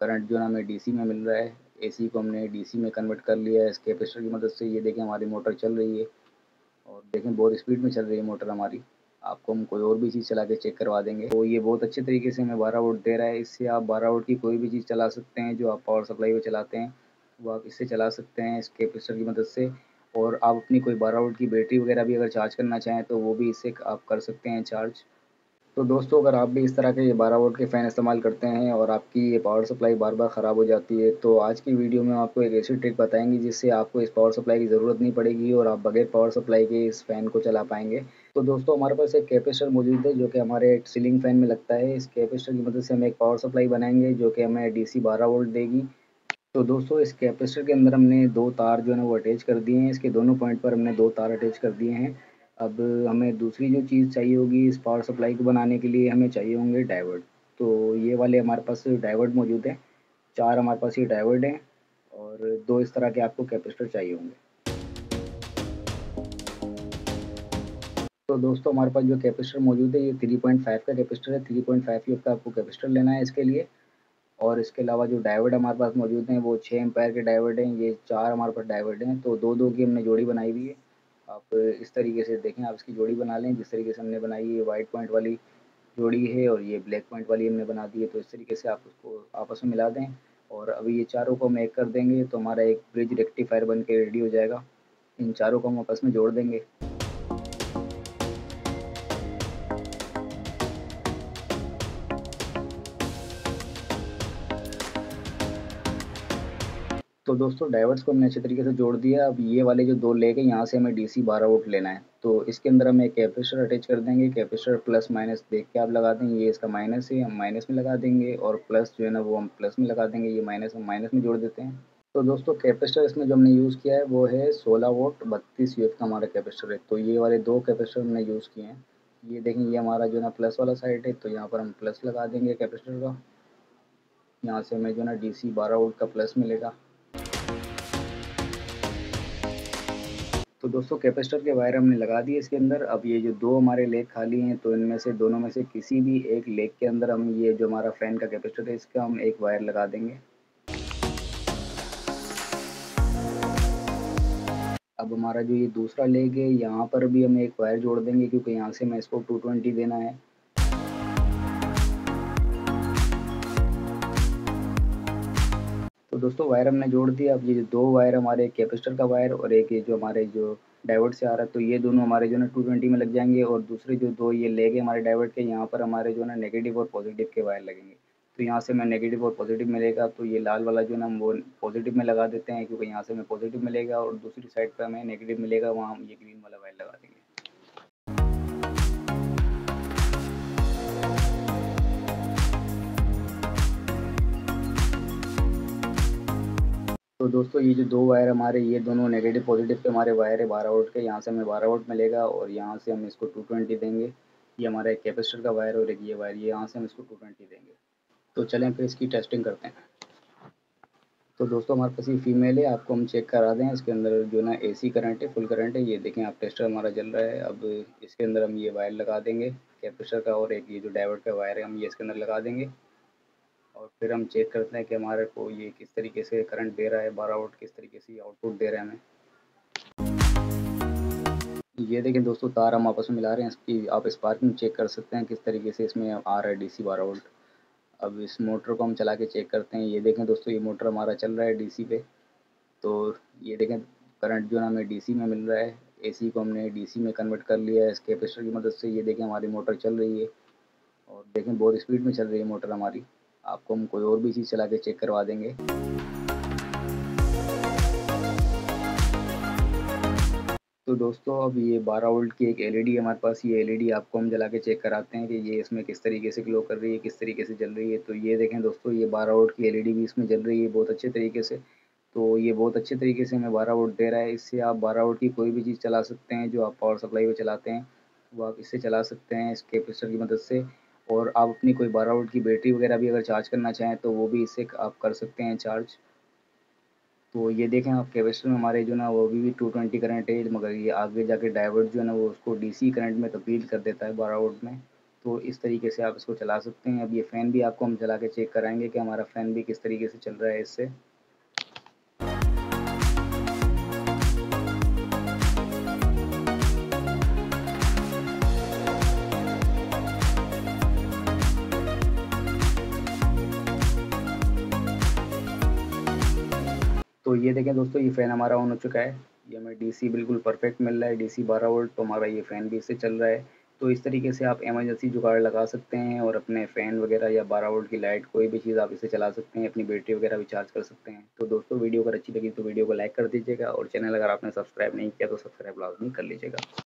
Current जो है ना हमें डीसी में मिल रहा है। एसी को हमने डीसी में कन्वर्ट कर लिया है इस कैपेसिटर की मदद से। ये देखें हमारी मोटर चल रही है और देखें बहुत स्पीड में चल रही है मोटर हमारी। आपको हम कोई और भी चीज़ चला के चेक करवा देंगे। तो ये बहुत अच्छे तरीके से हमें 12 वोल्ट दे रहा है। इससे आप 12 वोल्ट की कोई भी चीज़ चला सकते हैं जो आप पावर सप्लाई में चलाते हैं, वो आप इससे चला सकते हैं इस कैपेसिटर की मदद से। और आप अपनी कोई 12 वोल्ट की बैटरी वगैरह भी अगर चार्ज करना चाहें तो वो भी इससे आप कर सकते हैं चार्ज। तो दोस्तों अगर आप भी इस तरह के ये 12 वोल्ट के फ़ैन इस्तेमाल करते हैं और आपकी ये पावर सप्लाई बार बार ख़राब हो जाती है, तो आज की वीडियो में आपको एक ऐसी ट्रिक बताएंगे जिससे आपको इस पावर सप्लाई की ज़रूरत नहीं पड़ेगी और आप बगैर पावर सप्लाई के इस फ़ैन को चला पाएंगे। तो दोस्तों हमारे पास एक कैपेसिटर मौजूद है जो कि हमारे सीलिंग फ़ैन में लगता है। इस कैपेसिटर की मदद से हम एक पावर सप्लाई बनाएंगे जो कि हमें डीसी 12 वोल्ट देगी। तो दोस्तों इस कैपेसिटर के अंदर हमने दो तार जो है ना वो अटैच कर दिए हैं। इसके दोनों पॉइंट पर हमने दो तार अटैच कर दिए हैं। अब हमें दूसरी जो चीज़ चाहिए होगी इस पावर सप्लाई को बनाने के लिए, हमें चाहिए होंगे डायोड। तो ये वाले हमारे पास डायोड मौजूद हैं। चार हमारे पास ये डायोड हैं और दो इस तरह के आपको कैपेसिटर चाहिए होंगे। तो दोस्तों हमारे पास जो कैपेसिटर मौजूद है ये 3.5 का कैपेसिटर है। 3.5 का आपको कैपेसिटर लेना है इसके लिए। और इसके अलावा जो डायोड हमारे पास मौजूद हैं वो 6 एम्पायर के डायोड हैं। ये चार हमारे पास डायोड हैं, तो दो दो की हमने जोड़ी बनाई हुई है। आप इस तरीके से देखें, आप इसकी जोड़ी बना लें जिस तरीके से हमने बनाई है। ये वाइट पॉइंट वाली जोड़ी है और ये ब्लैक पॉइंट वाली हमने बना दी है। तो इस तरीके से आप उसको आपस में मिला दें और अभी ये चारों को हम एक कर देंगे तो हमारा एक ब्रिज रेक्टिफायर बन के रेडी हो जाएगा। इन चारों को हम आपस में जोड़ देंगे। तो दोस्तों डायोड्स को हमने अच्छे तरीके से जोड़ दिया। अब ये वाले जो दो लेग हैं यहाँ से हमें डीसी 12 वोल्ट लेना है। तो इसके अंदर हम एक कैपेसिटर अटैच कर देंगे। कैपेसिटर प्लस माइनस देख के आप लगा देंगे। ये इसका माइनस है, हम माइनस में लगा देंगे और प्लस जो है ना वो हम प्लस में लगा देंगे। ये माइनस हम माइनस में जोड़ देते हैं। तो दोस्तों कैपेसिटर इसमें जो हमने यूज़ किया है वो है 16 वोल्ट 32 यूएफ का हमारा कैपेसिटर है। तो ये वाले दो कैपेसिटर हमने यूज़ किए हैं। ये देखें ये हमारा जो है ना प्लस वाला साइड है, तो यहाँ पर हम प्लस लगा देंगे कैपेसिटर का। यहाँ से हमें जो है ना डीसी 12 वोल्ट का प्लस मिलेगा। तो दोस्तों कैपेसिटर के वायर हमने लगा दिए इसके अंदर। अब ये जो दो हमारे लेग खाली हैं तो इनमें से दोनों में से किसी भी एक लेग के अंदर हम ये जो हमारा फ़ैन का कैपेसिटर है इसका हम एक वायर लगा देंगे। अब हमारा जो ये दूसरा लेग है यहाँ पर भी हम एक वायर जोड़ देंगे क्योंकि यहाँ से हमें इसको 220 देना है। तो दोस्तों वायर हमने जोड़ दिया। अब ये जो दो वायर हमारे, एक कैपेसिटर का वायर और एक ये जो हमारे जो डायोड से आ रहा है, तो ये दोनों हमारे जो है ना 220 में लग जाएंगे। और दूसरे जो दो ये लेग है हमारे डायोड के, यहाँ पर हमारे जो है ना नेगेटिव और पॉजिटिव के वायर लगेंगे। तो यहाँ से हमें नेगेटिव और पॉजिटिव मिलेगा, तो ये लाल वाला जो है ना हम वो पॉजिटिव में लगा देते हैं क्योंकि यहाँ से हमें पॉजिटिव मिलेगा और दूसरी साइड पर हमें नेगेटिव मिलेगा, वहाँ हम ये ग्रीन वाला वायर लगा देंगे। तो दोस्तों ये जो दो वायर हमारे, ये दोनों नेगेटिव पॉजिटिव के हमारे वायर है 12 वोल्ट के। यहाँ से हमें 12 वोल्ट मिलेगा और यहाँ से हम इसको 220 देंगे। ये हमारा एक कैपेसिटर का वायर और एक ये वायर, ये यहाँ से हम इसको 220 देंगे। तो चलें फिर इसकी टेस्टिंग करते हैं। तो दोस्तों हमारे पास ये फीमेल है, आपको हम चेक करा दें। इसके अंदर जो ना एसी करंट है, फुल करंट है। ये देखें आप, टेस्टर हमारा चल रहा है। अब इसके अंदर हम ये वायर लगा देंगे कैपेसिटर का और एक ये जो डायोड का वायर है हम ये इसके अंदर लगा देंगे। और फिर हम चेक करते हैं कि हमारे को ये किस तरीके से करंट दे रहा है, 12 वोल्ट किस तरीके से आउटपुट दे रहा है हमें। ये देखें दोस्तों तार हम आपस में मिला रहे हैं। इसकी आप स्पार्किंग चेक कर सकते हैं किस तरीके से इसमें आ रहा है डीसी 12 वोल्ट। अब इस मोटर को हम चला के चेक करते हैं। ये देखें दोस्तों ये मोटर हमारा चल रहा है डीसी पे। तो ये देखें करंट जो है हमें डीसी में मिल रहा है। एसी को हमने डीसी में कन्वर्ट कर लिया है इस कैपेसिटर की मदद से। ये देखें हमारी मोटर चल रही है और देखें बहुत स्पीड में चल रही है मोटर हमारी। आपको हम कोई और भी चीज़ चला के चेक करवा देंगे। तो दोस्तों अब ये 12 वोल्ट की एक एलईडी है हमारे पास। ये एलईडी आपको हम जला के चेक कराते हैं कि ये इसमें किस तरीके से ग्लो कर रही है, किस तरीके से जल रही है। तो ये देखें दोस्तों ये 12 वोल्ट की एलईडी भी इसमें जल रही है बहुत अच्छे तरीके से। तो ये बहुत अच्छे तरीके से हमें 12 वोल्ट दे रहा है। इससे आप 12 वोल्ट की कोई भी चीज़ चला सकते हैं जो आप पावर सप्लाई में चलाते हैं, वो आप इससे चला सकते हैं इस कैपेसिटर की मदद से। और आप अपनी कोई 12 वोल्ट की बैटरी वगैरह भी अगर चार्ज करना चाहें तो वो भी इससे आप कर सकते हैं चार्ज। तो ये देखें आप कैपेसिटर में हमारे जो ना वो अभी भी 220 करंट है, मगर ये आगे जाके डायोड जो है ना वो उसको डीसी करंट में तब्दील कर देता है 12 वोल्ट में। तो इस तरीके से आप इसको चला सकते हैं। अब ये फ़ैन भी आपको हम चला के चेक कराएँगे कि हमारा फ़ैन भी किस तरीके से चल रहा है इससे। तो ये देखें दोस्तों, ये फ़ैन हमारा ऑन हो चुका है। ये हमें डीसी बिल्कुल परफेक्ट मिल रहा है, डीसी 12 वोल्ट, तो हमारा ये फ़ैन भी इससे चल रहा है। तो इस तरीके से आप इमरजेंसी जुगाड़ लगा सकते हैं और अपने फ़ैन वगैरह या 12 वोल्ट की लाइट, कोई भी चीज़ आप इससे चला सकते हैं, अपनी बैटरी वगैरह भी चार्ज कर सकते हैं। तो दोस्तों, वीडियो अगर अच्छी लगी तो वीडियो को लाइक कर दीजिएगा और चैनल अगर आपने सब्सक्राइब नहीं किया तो सब्सक्राइब लाज़मी कर लीजिएगा।